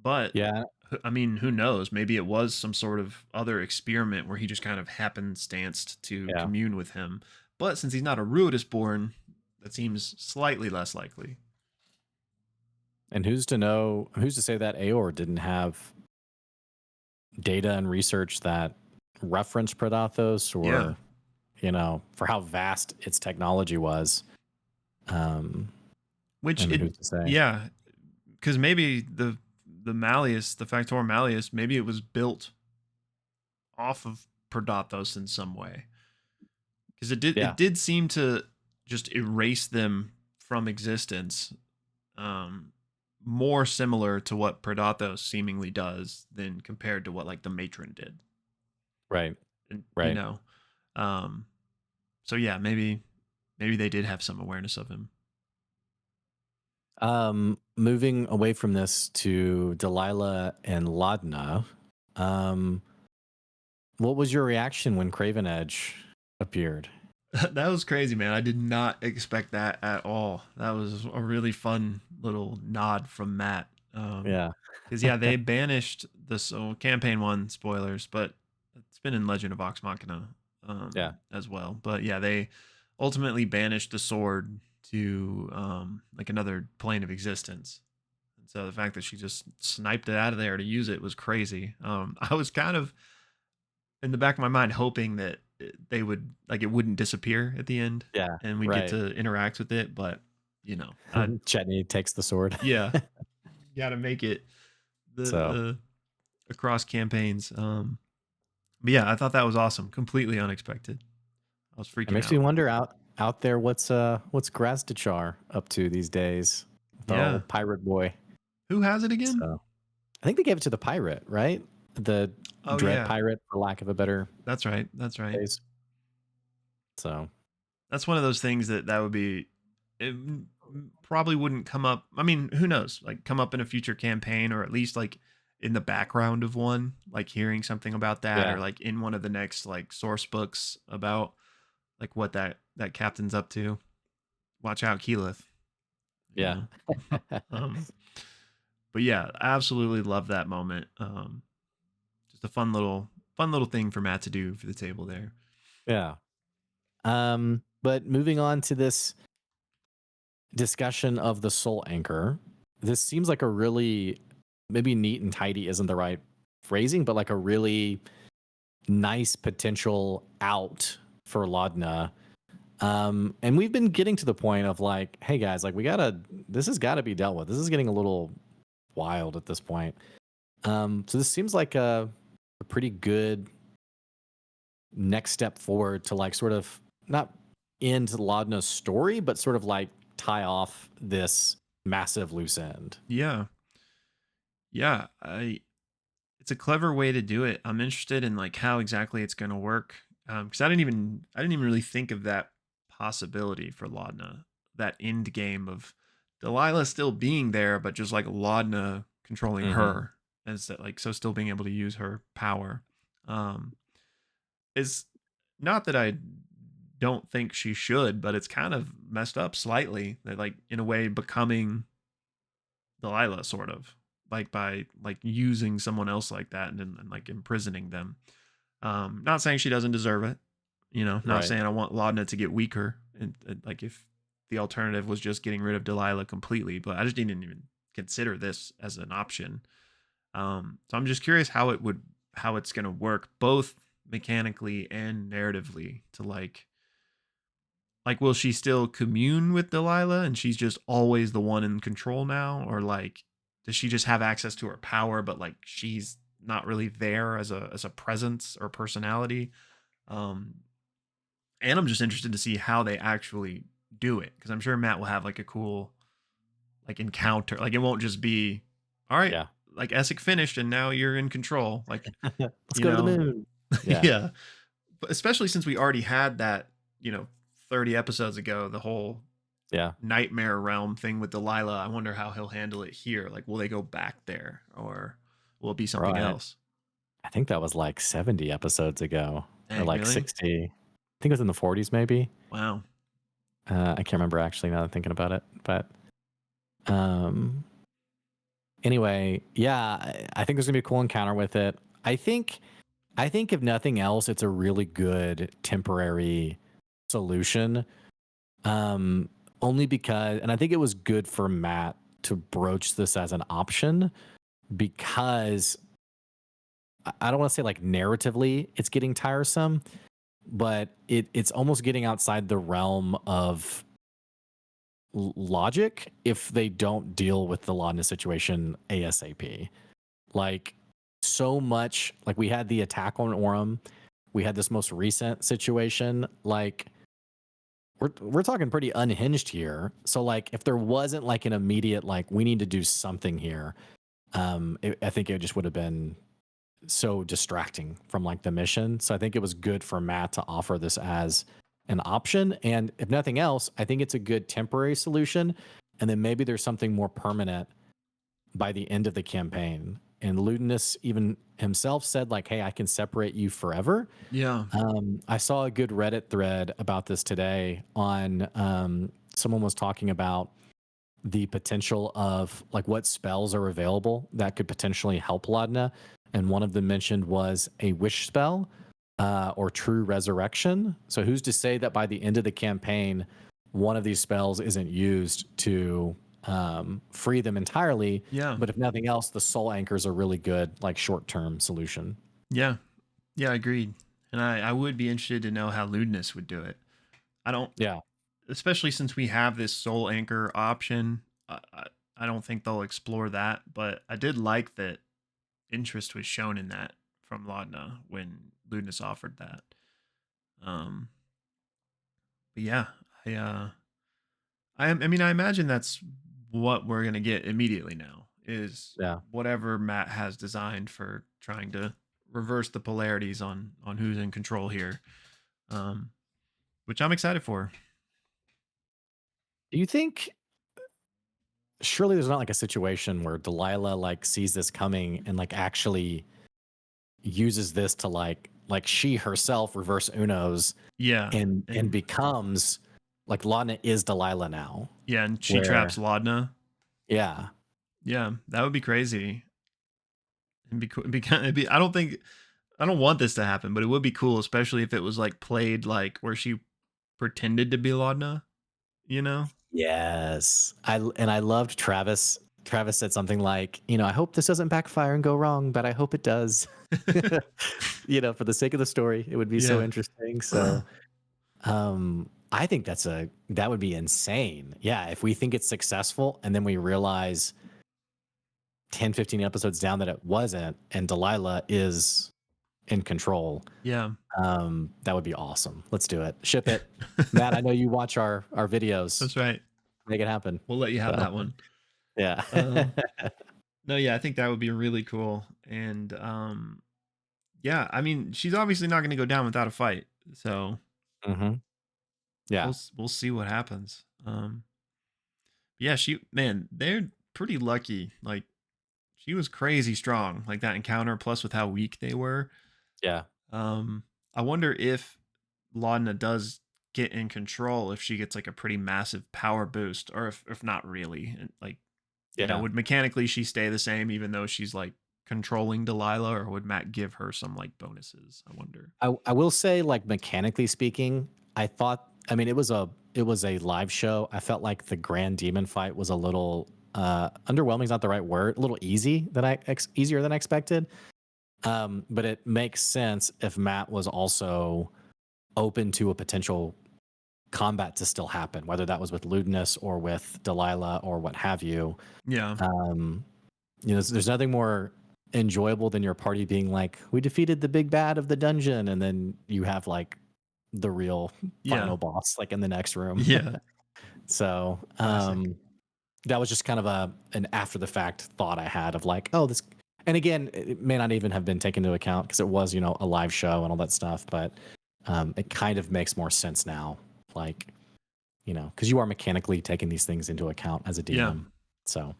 but yeah, I mean, who knows? Maybe it was some sort of other experiment where he just kind of happenstanced to yeah. commune with him. But since he's not a Ruidus born, that seems slightly less likely. And who's to know? Who's to say that Aor didn't have data and research that referenced Predathos, Yeah. or for how vast its technology was? Um, I Which mean, it, who's to say? yeah, because maybe the Malleus, the Factorum Malleus, maybe it was built off of Predathos in some way. Because Yeah, it did seem to just erase them from existence. Um, More similar to what Predathos seemingly does than compared to what like the matron did. right, And right. um, so yeah, maybe they did have some awareness of him. Moving away from this to Delilah and Laudna, um, what was your reaction when Craven Edge appeared? That was crazy, man. I did not expect that at all. That was a really fun little nod from Matt. Yeah, Because yeah, they banished the campaign one spoilers, but it's been in Legend of Vox Machina yeah, as well. But yeah, they ultimately banished the sword to like another plane of existence. And so the fact that she just sniped it out of there to use it was crazy. I was kind of in the back of my mind hoping that they would like it wouldn't disappear at the end yeah, and we'd get right. to interact with it, but I Chetney takes the sword. yeah, got to make it So the across campaigns. But yeah, I thought that was awesome. Completely unexpected. I was it freaking makes me out. wonder out there what's Grazdachar up to these days, the Yeah. old pirate boy. Who has it again? So I think they gave it to the pirate, right? The Oh dread yeah, pirate, for lack of a better that's right. That's right. phrase. So That's one of those things that would be it probably wouldn't come up. I mean, who knows? Like come up in a future campaign or at least like in the background of one, like hearing something about that yeah, or like in one of the next like source books about like what that captain's up to. Watch out, Keyleth, you yeah. know. um but yeah, absolutely love that moment. Just a fun little thing for Matt to do for the table there. Yeah. But moving on to this discussion of the soul anchor, this seems like a really, maybe neat and tidy isn't the right phrasing, but like a really nice potential out for Laudna. And we've been getting to the point of like, hey guys, like this has got to be dealt with. This is getting a little wild at this point. So this seems like a pretty good next step forward to like sort of not end Laudna's story, but sort of like tie off this massive loose end. Yeah. Yeah, I it's a clever way to do it. I'm interested in like how exactly it's going to work. Cuz I didn't even really think of that possibility for Laudna. That end game of Delilah still being there but just like Laudna controlling Hmm. her as that like so still being able to use her power. Um is not that I don't think she should, but it's kind of messed up slightly that like in a way becoming Delilah sort of like by like using someone else like that and like imprisoning them. Not saying she doesn't deserve it, not Right. saying I want Laudna to get weaker and like if the alternative was just getting rid of Delilah completely, but I just didn't even consider this as an option. So I'm just curious how it's gonna work both mechanically and narratively to like will she still commune with Delilah and she's just always the one in control now, or like does she just have access to her power but like she's not really there as a presence or personality? Um and I'm just interested to see how they actually do it because I'm sure Matt will have like a cool like encounter. Like it won't just be all right, Yeah. like Essek finished and now you're in control. Like, Let's you go to the know, moon. Yeah. yeah. But especially since we already had that, 30 episodes ago, the whole Yeah. nightmare realm thing with Delilah. I wonder how he'll handle it here. Like, will they go back there or will it be something Right. else? I think that was like 70 episodes ago or Dang, like really? 60. I think it was in the 40s, maybe. Wow. I can't remember actually now that I'm thinking about it. But um, anyway, yeah, I think there's gonna be a cool encounter with it. I think, I think if nothing else, it's a really good temporary solution. Um, Only because, and I think it was good for Matt to broach this as an option because I don't want to say like narratively it's getting tiresome, but it's almost getting outside the realm of logic if they don't deal with the Laudna situation ASAP. Like so much, like we had the attack on Orem, we had this most recent situation. Like we're talking pretty unhinged here. So like if there wasn't like an immediate like we need to do something here, I think it just would have been so distracting from like the mission. So I think it was good for Matt to offer this as an option. And if nothing else, I think it's a good temporary solution. And then maybe there's something more permanent by the end of the campaign. And Ludinus even himself said, like, hey, I can separate you forever. Yeah. I saw a good Reddit thread about this today on someone was talking about the potential of like what spells are available that could potentially help Laudna. And one of them mentioned was a wish spell or true resurrection. So who's to say that by the end of the campaign, one of these spells isn't used to free them entirely? Yeah. But if nothing else, the soul anchors are really good, like short-term solution. Yeah. Yeah, agreed. And I would be interested to know how Ludinus would do it. I don't Yeah. especially since we have this soul anchor option. I don't think they'll explore that, but I did like that interest was shown in that from Laudna when Ludinus offered that. Um, but yeah, I I mean I imagine that's what we're gonna get immediately now is Yeah. whatever Matt has designed for trying to reverse the polarities on who's in control here. Um, which I'm excited for. Do you think surely there's not like a situation where Delilah like sees this coming and like actually uses this to like she herself reverse Uno's Yeah, and and becomes like Laudna is Delilah now. yeah, and she traps Where Laudna. yeah, Yeah, that would be crazy. And I don't think I don't want this to happen, but it would be cool, especially if it was like played like where she pretended to be Laudna, you know? yes. And I loved Travis. Travis said something like, I hope this doesn't backfire and go wrong, but I hope it does. For the sake of the story, it would be so Yeah. interesting. So I think that would be insane. Yeah, if we think it's successful and then we realize 10, 15 episodes down that it wasn't and Delilah is in control, Yeah. that would be awesome. Let's do it. Ship it. Matt, I know you watch our videos. That's right. Make it happen. We'll let you have So, that one. yeah. Um no, yeah, I think that would be really cool. And yeah, I mean, she's obviously not going to go down without a fight. So, hmm Yeah. we'll see what happens. Yeah, man, they're pretty lucky. Like she was crazy strong, like that encounter plus with how weak they were. Yeah. Um, I wonder if Laudna does get in control if she gets like a pretty massive power boost, or if not really. And like, Yeah. would mechanically she stay the same even though she's like controlling Delilah, or would Matt give her some like bonuses? I wonder. I will say, like, mechanically speaking, I thought, I mean, it was it was a live show, I felt like the Grand Demon fight was a little underwhelming is not the right word, a little easier than I expected. But it makes sense if Matt was also open to a potential combat to still happen, whether that was with Ludinus or with Delilah or what have you. Yeah. Um, there's nothing more enjoyable than your party being like, we defeated the big bad of the dungeon, and then you have like the real Yeah. final boss like in the next room. Yeah. So Classic. that was just kind of an after the fact thought I had of like, oh, this. And again, it may not even have been taken into account because it was, a live show and all that stuff. But it kind of makes more sense now, like, because you are mechanically taking these things into account as a Yeah. DM. So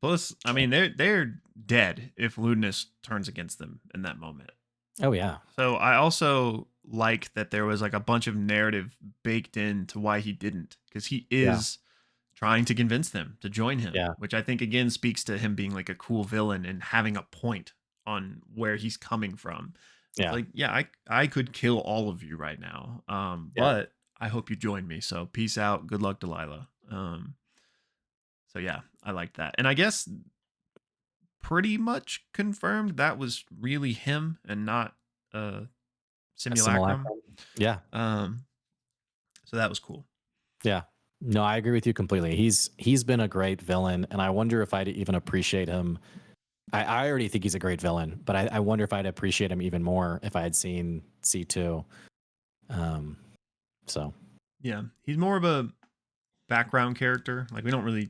Plus, I mean, they're dead if Ludinus turns against them in that moment. oh yeah, So I also like that there was like a bunch of narrative baked into why he didn't, because he yeah, is trying to convince them to join him, yeah, which I think again speaks to him being like a cool villain and having a point on where he's coming from. It's yeah, like, yeah, I could kill all of you right now, yeah. but I hope you join me. So peace out. Good luck, Delilah. So yeah, I like that, and I guess pretty much confirmed that was really him and not a A simulacrum. simulacrum. Yeah, Um, so that was cool. yeah. No, I agree with you completely. He's been a great villain, and I wonder if I'd even appreciate him. I already think he's a great villain, but I wonder if I'd appreciate him even more if I had seen C2. Um, so Yeah, he's more of a background character. Like we don't really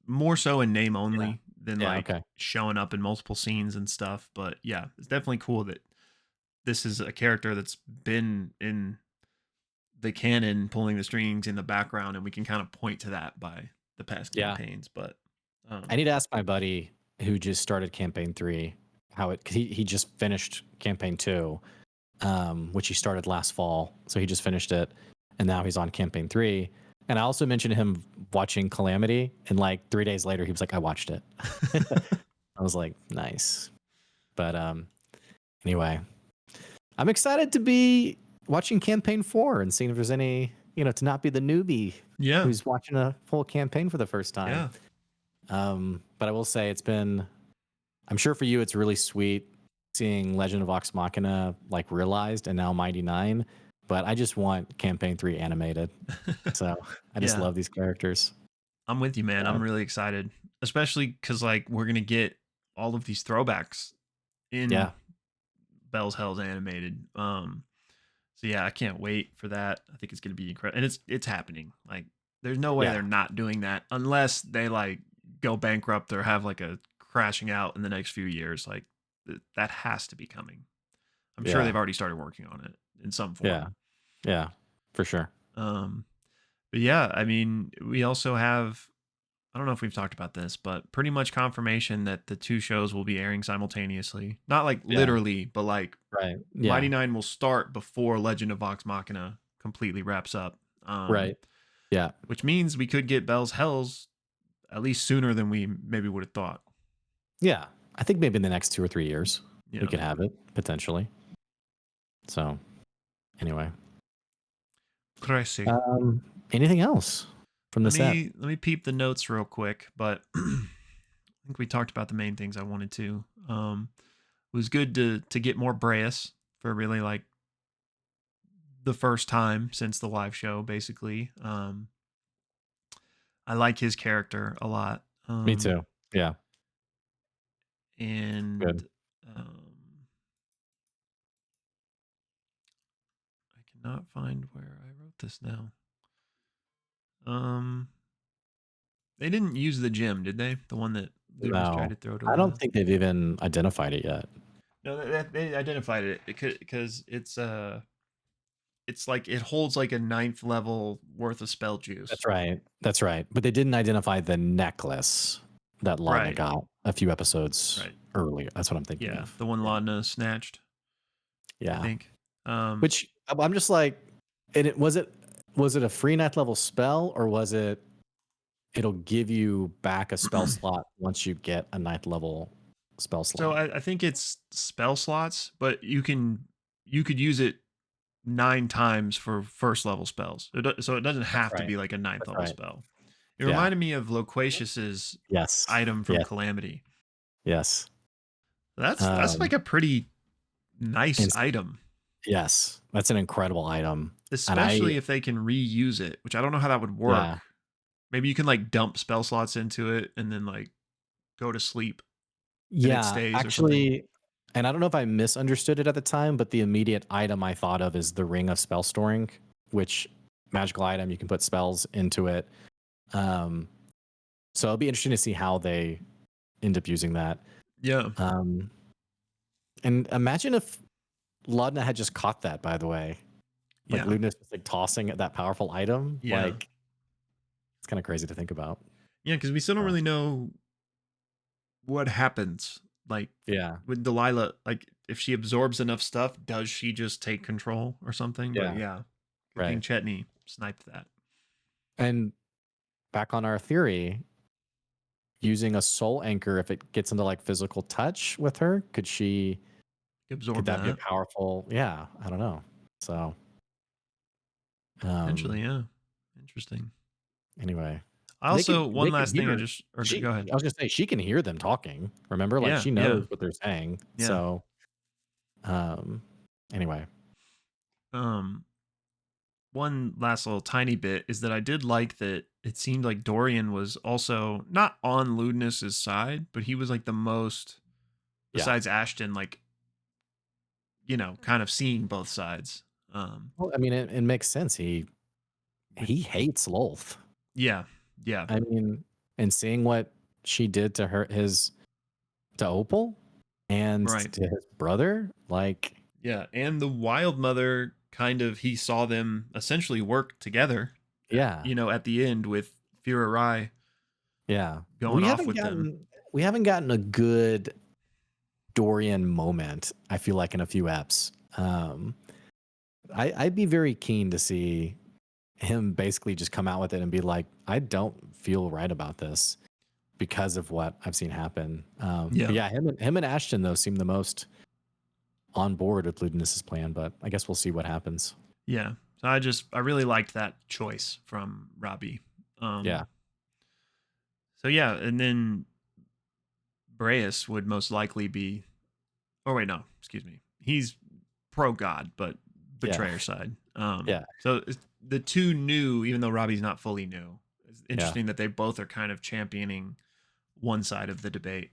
more so in name yeah, only than yeah, like okay, showing up in multiple scenes and stuff. But yeah, it's definitely cool that this is a character that's been in the canon pulling the strings in the background and we can kind of point to that by the past yeah. campaigns. But I um need to ask my buddy who just started campaign 3 how it. 'Cause he just finished campaign 2, which he started last fall. So he just finished it, and now he's on campaign 3. And I also mentioned him watching Calamity, and like 3 days later, he was like, "I watched it." I was like, "Nice." But anyway, I'm excited to be watching campaign 4 and seeing if there's any, to not be the newbie yeah, who's watching a full campaign for the first time. yeah. But I will say it's been. I'm sure for you, it's really sweet seeing Legend of Vox Machina like realized and now Mighty Nine. But I just want Campaign 3 animated. So I just Yeah, love these characters. I'm with you, man. So, I'm really excited, especially because like we're gonna get all of these throwbacks in yeah. Bell's Hell's animated. So yeah, I can't wait for that. I think it's gonna be incredible, and it's happening. Like, there's no way Yeah. they're not doing that unless they like go bankrupt or have like a crashing out in the next few years. Like that has to be coming. I'm sure Yeah. they've already started working on it in some Yeah. form. Yeah. For sure. Um, but yeah, I mean, we also have. I don't know if we've talked about this, but pretty much confirmation that the two shows will be airing simultaneously. Not like Yeah. literally, but like Right. Mighty Yeah. Nine will start before Legend of Vox Machina completely wraps up. Right. Yeah. Which means we could get Bell's Hells at least sooner than we maybe would have thought. Yeah. I think maybe in the next 2 or 3 years we Yeah. could have it potentially. So anyway, Crazy. anything else from the set? Let me peep the notes real quick, but I think we talked about the main things I wanted to. It was good to get more Breas for really like the first time since the live show, basically. I like his character a lot. Me too. Yeah. And Good. I cannot find where I wrote this now. Um, they didn't use the gem, did they? The one that Ludinus tried No, to throw to I don't the. think they've even identified it yet. No, they identified it because it's like it holds like a ninth level worth of spell juice. That's right. That's right. But they didn't identify the necklace that Laudna Right. got a few episodes Right. earlier. That's what I'm thinking Yeah, of. the one Yeah. Laudna snatched, I Yeah. think. Which I'm just like, and was it a free ninth level spell or was it'll give you back a spell slot once you get a ninth level spell So slot? I think it's spell slots, but you could use it 9 times for first level spells. So it doesn't That's have to right. be like a ninth That's level right. spell. It Yeah. reminded me of Loquacious's Yes. item from Yes. Calamity. Yes. That's like Um, a pretty nice and item, yes, that's an incredible item. And especially if they can reuse it, which I don't know how that would yeah, work. Maybe you can like dump spell slots into it and then like go to sleep and it yeah, stays or something. actually, and I don't know if I misunderstood it at the time, but the immediate item I thought of is the Ring of Spell Storing, which magical item, you can put spells into it. Um, so it'll be interesting to see how they end up using that. Yeah. Um, and imagine if Laudna had just caught that, by the way. Like Yeah. Ludna's just like tossing that powerful item. Yeah. Like it's kind of crazy to think about. Yeah, because we still don't Uh, really know what happens. Like yeah. with Delilah, like if she absorbs enough stuff, does she just take control or something? But Yeah. yeah, good thing Right. Chetney sniped that. And back on our theory, using a soul anchor, if it gets into like physical touch with her, could Absorb that be a that. powerful? Yeah, I don't know. So, um, Potentially, yeah. Interesting. anyway, I also one they can last thing I hear. just or She, go ahead. I was gonna say, she can hear them talking. Remember, like Yeah, she yeah, knows what they're saying. yeah. So, um, anyway, Um, one last little tiny bit is that I did like that it seemed like Dorian was also not on Ludness's side, but he was like the most yeah. besides Ashton, like, kind of seeing both sides. Well, I mean, it makes sense. With He hates Lolth. yeah, yeah, I mean, and seeing what she did to to Opal and right. to his brother, like, Yeah, and the Wild Mother kind of he saw them essentially work together, yeah, at the end with Fira Rai yeah. going off with them. We haven't gotten a good Dorian moment, I feel like, in a few eps. I'd be very keen to see him basically just come out with it and be like, I don't feel right about this because of what I've seen happen. But Yeah, yeah, him and Ashton though seem the most on board with Ludinus's plan, but I guess we'll see what happens. yeah. So I really liked that choice from Robbie. Yeah. So yeah, and then Breus would most likely be. Oh wait, no, excuse me. He's pro God, but Yeah. betrayer side. Yeah. So the two new, even though Robbie's not fully new. It's Yeah. interesting that they both are kind of championing one side of the debate.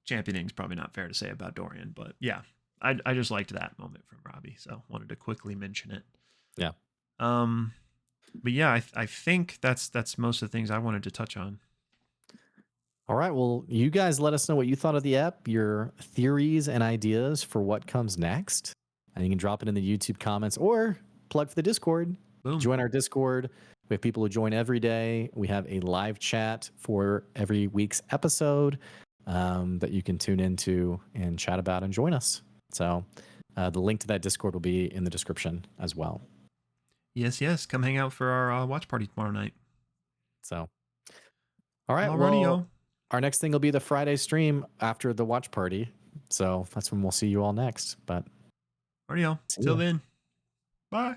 Championing is probably not fair to say about Dorian, but yeah, I just liked that moment from Robbie, so wanted to quickly mention it. Yeah. Um, but yeah, I think that's most of the things I wanted to touch on. All right. Well, you guys let us know what you thought of the app, your theories and ideas for what comes next. And you can drop it in the YouTube comments or plug for the Discord. Boom. Join our Discord. We have people who join every day. We have a live chat for every week's episode that you can tune into and chat about and join us. So the link to that Discord will be in the description as well. Yes, yes. Come hang out for our watch party tomorrow night. So, all right. Alrighty, Well, y'all. our next thing will be the Friday stream after the watch party. So that's when we'll see you all next. But Alrighty, y'all. see Till ya. then. Bye.